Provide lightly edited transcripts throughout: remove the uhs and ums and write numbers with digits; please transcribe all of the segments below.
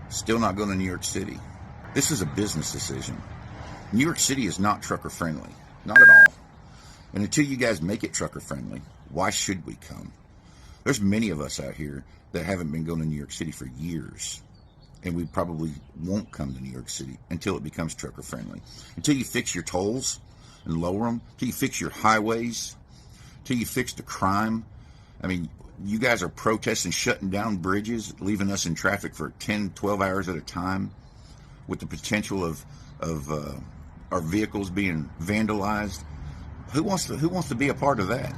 Still not going to New York City. This is a business decision. New York City is not trucker friendly. Not at all. And until you guys make it trucker friendly, why should we come? There's many of us out here that haven't been going to New York City for years. And we probably won't come to New York City until it becomes trucker friendly. Until you fix your tolls and lower them, until you fix your highways, until you fix the crime. I mean, you guys are protesting, shutting down bridges, leaving us in traffic for 10, 12 hours at a time with the potential of our vehicles being vandalized. Who wants to be a part of that?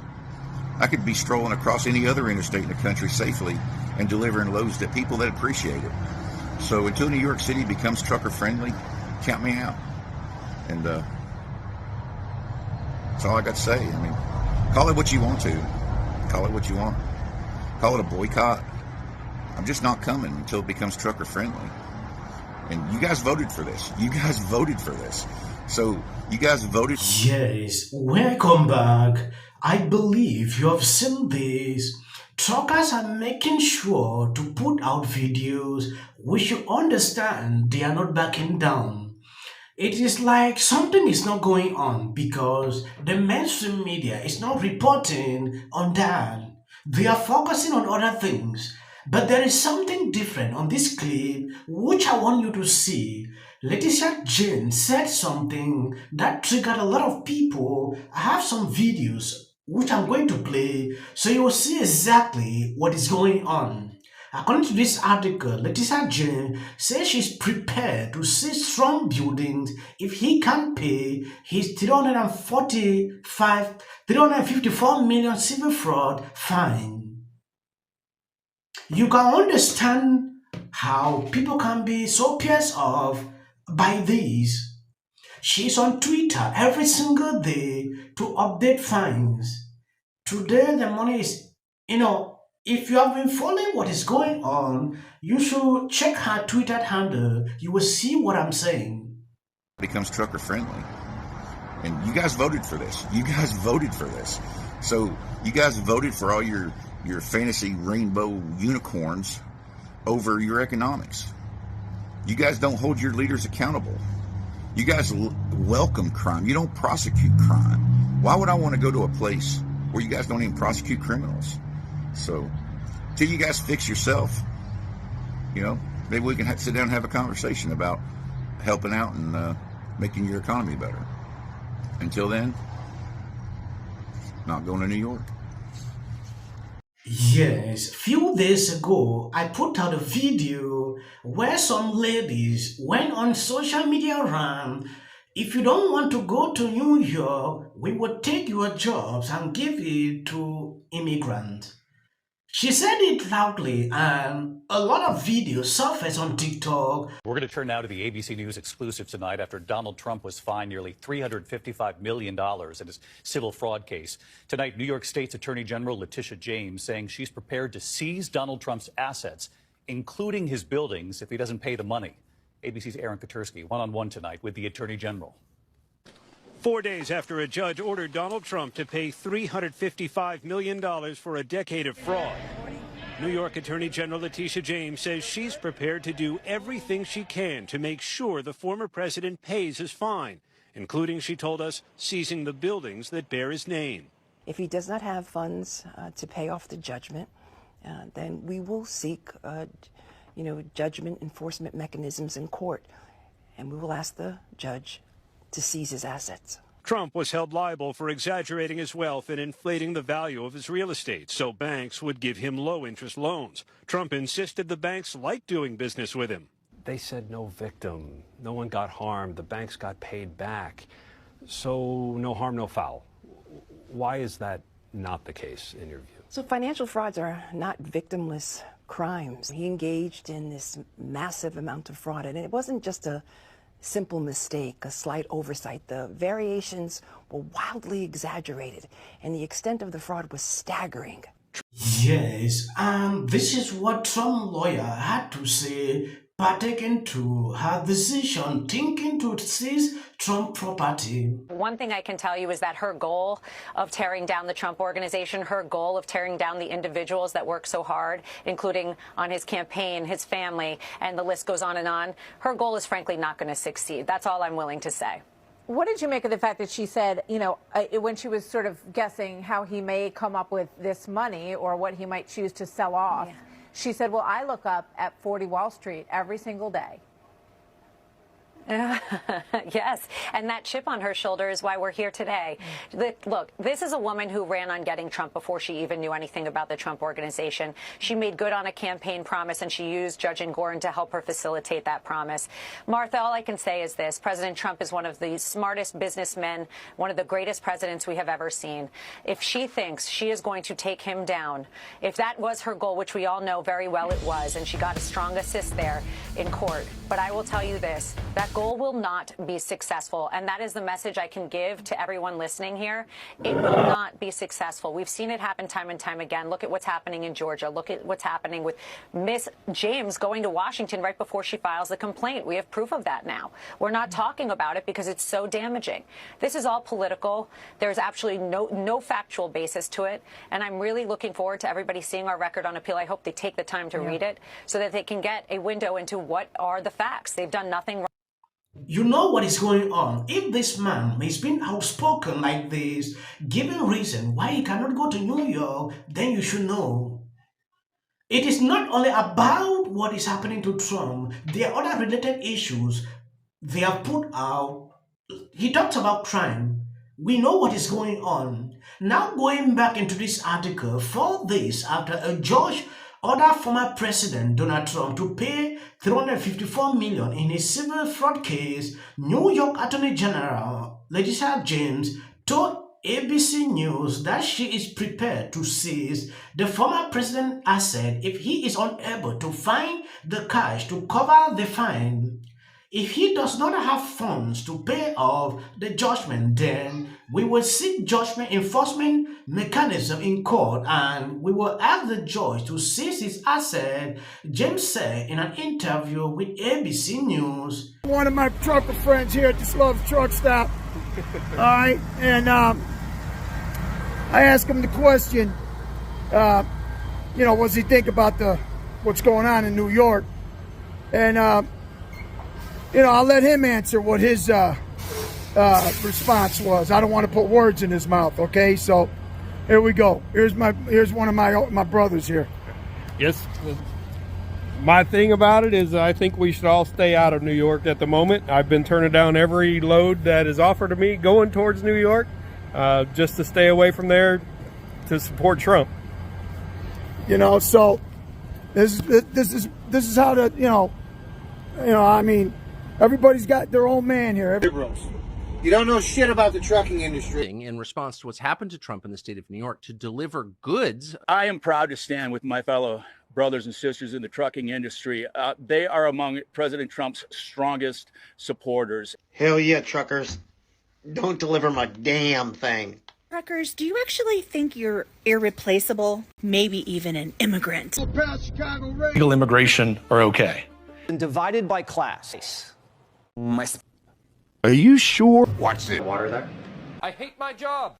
I could be strolling across any other interstate in the country safely and delivering loads to people that appreciate it. So until New York City becomes trucker friendly, count me out. And that's all I got to say. I mean, call it what you want to. Call it what you want. Call it a boycott. I'm just not coming until it becomes trucker friendly. And you guys voted for this. You guys voted for this. So you guys voted. Yes, welcome back. I believe you have seen this. Truckers are making sure to put out videos. We should understand they are not backing down. It is like something is not going on because the mainstream media is not reporting on that. They are focusing on other things. But there is something different on this clip which I want you to see. Letitia James said something that triggered a lot of people. I have some videos which I'm going to play so you will see exactly what is going on. According to this article, Letitia James says she's prepared to seize strong buildings if he can pay his 354 million civil fraud fine. You can understand how people can be so pissed off by this. She's on Twitter every single day to update fines. Today the money is, if you have been following what is going on, you should check her Twitter handle. You will see what I'm saying. Becomes trucker friendly. And you guys voted for this. You guys voted for this. So you guys voted for all your fantasy rainbow unicorns over your economics. You guys don't hold your leaders accountable. You guys welcome crime. You don't prosecute crime. Why would I want to go to a place where you guys don't even prosecute criminals? So till you guys fix yourself, maybe we can sit down and have a conversation about helping out and making your economy better. Until then, not going to New York. Yes, few days ago, I put out a video where some ladies went on social media rant. If you don't want to go to New York, we will take your jobs and give it to immigrants. She said it loudly, and a lot of videos surfaced on TikTok. We're going to turn now to the ABC News exclusive tonight after Donald Trump was fined nearly $355 million in his civil fraud case. Tonight, New York State's Attorney General Letitia James saying she's prepared to seize Donald Trump's assets, including his buildings, if he doesn't pay the money. ABC's Aaron Katersky, one-on-one tonight with the Attorney General. 4 days after a judge ordered Donald Trump to pay $355 million for a decade of fraud, New York Attorney General Letitia James says she's prepared to do everything she can to make sure the former president pays his fine, including, she told us, seizing the buildings that bear his name. If he does not have funds to pay off the judgment, then we will seek, judgment enforcement mechanisms in court, and we will ask the judge to seize his assets. Trump was held liable for exaggerating his wealth and inflating the value of his real estate so banks would give him low-interest loans. Trump insisted the banks liked doing business with him. They said no victim, no one got harmed, the banks got paid back. So no harm, no foul. Why is that not the case in your view? So financial frauds are not victimless crimes. He engaged in this massive amount of fraud, and it wasn't just a simple mistake, a slight oversight. The variations were wildly exaggerated, and the extent of the fraud was staggering. Yes, and this is what Trump lawyer had to say pertaining to her decision thinking to seize Trump property. One thing I can tell you is that her goal of tearing down the Trump organization, her goal of tearing down the individuals that work so hard, including on his campaign, his family, and the list goes on, her goal is frankly not going to succeed. That's all I'm willing to say. What did you make of the fact that she said, you know, when she was sort of guessing how he may come up with this money or what he might choose to sell off, she said, well, I look up at 40 Wall Street every single day. Yes, and that chip on her shoulder is why we're here today. Look, this is a woman who ran on getting Trump before she even knew anything about the Trump organization. She made good on a campaign promise, and she used Judge Gordon to help her facilitate that promise. Martha, all I can say is this. President Trump is one of the smartest businessmen, one of the greatest presidents we have ever seen. If she thinks she is going to take him down, if that was her goal, which we all know very well it was, and she got a strong assist there in court, but I will tell you this, that goal will not be successful, and that is the message I can give to everyone listening here. It will not be successful. We've seen it happen time and time again. Look at what's happening in Georgia. Look at what's happening with Miss James going to Washington right before she files the complaint. We have proof of that now. We're not talking about it because it's so damaging. This is all political. There's actually no factual basis to it, and I'm really looking forward to everybody seeing our record on appeal. I hope they take the time to read it so that they can get a window into what are the facts. They've done nothing wrong. You know what is going on. If this man is being outspoken like this, giving reason why he cannot go to New York, then you should know. It is not only about what is happening to Trump. There are other related issues they have put out. He talks about crime. We know what is going on. Now going back into this article, for this, after a judge ordered former President Donald Trump to pay $354 million in a civil fraud case, New York Attorney General Letitia James told ABC News that she is prepared to seize the former president's asset if he is unable to find the cash to cover the fine. If he does not have funds to pay off the judgment, then we will seek judgment enforcement mechanism in court and we will ask the judge to seize his asset, James said in an interview with ABC News. One of my trucker friends here at this Love's Truck Stop, all right, and I asked him the question, you know, what does he think about what's going on in New York? And you know, I'll let him answer what his response was. I don't want to put words in his mouth, okay? So here we go. Here's one of my brothers here. Yes. My thing about it is I think we should all stay out of New York at the moment. I've been turning down every load that is offered to me going towards New York just to stay away from there to support Trump. You know, so this is how to, you know, I mean, everybody's got their own man here. You don't know shit about the trucking industry. In response to what's happened to Trump in the state of New York to deliver goods. I am proud to stand with my fellow brothers and sisters in the trucking industry. They are among President Trump's strongest supporters. Hell yeah, truckers. Don't deliver my damn thing. Truckers, do you actually think you're irreplaceable? Maybe even an immigrant? Legal immigration are okay. And divided by class. Are you sure? Watch the water there. I hate my job.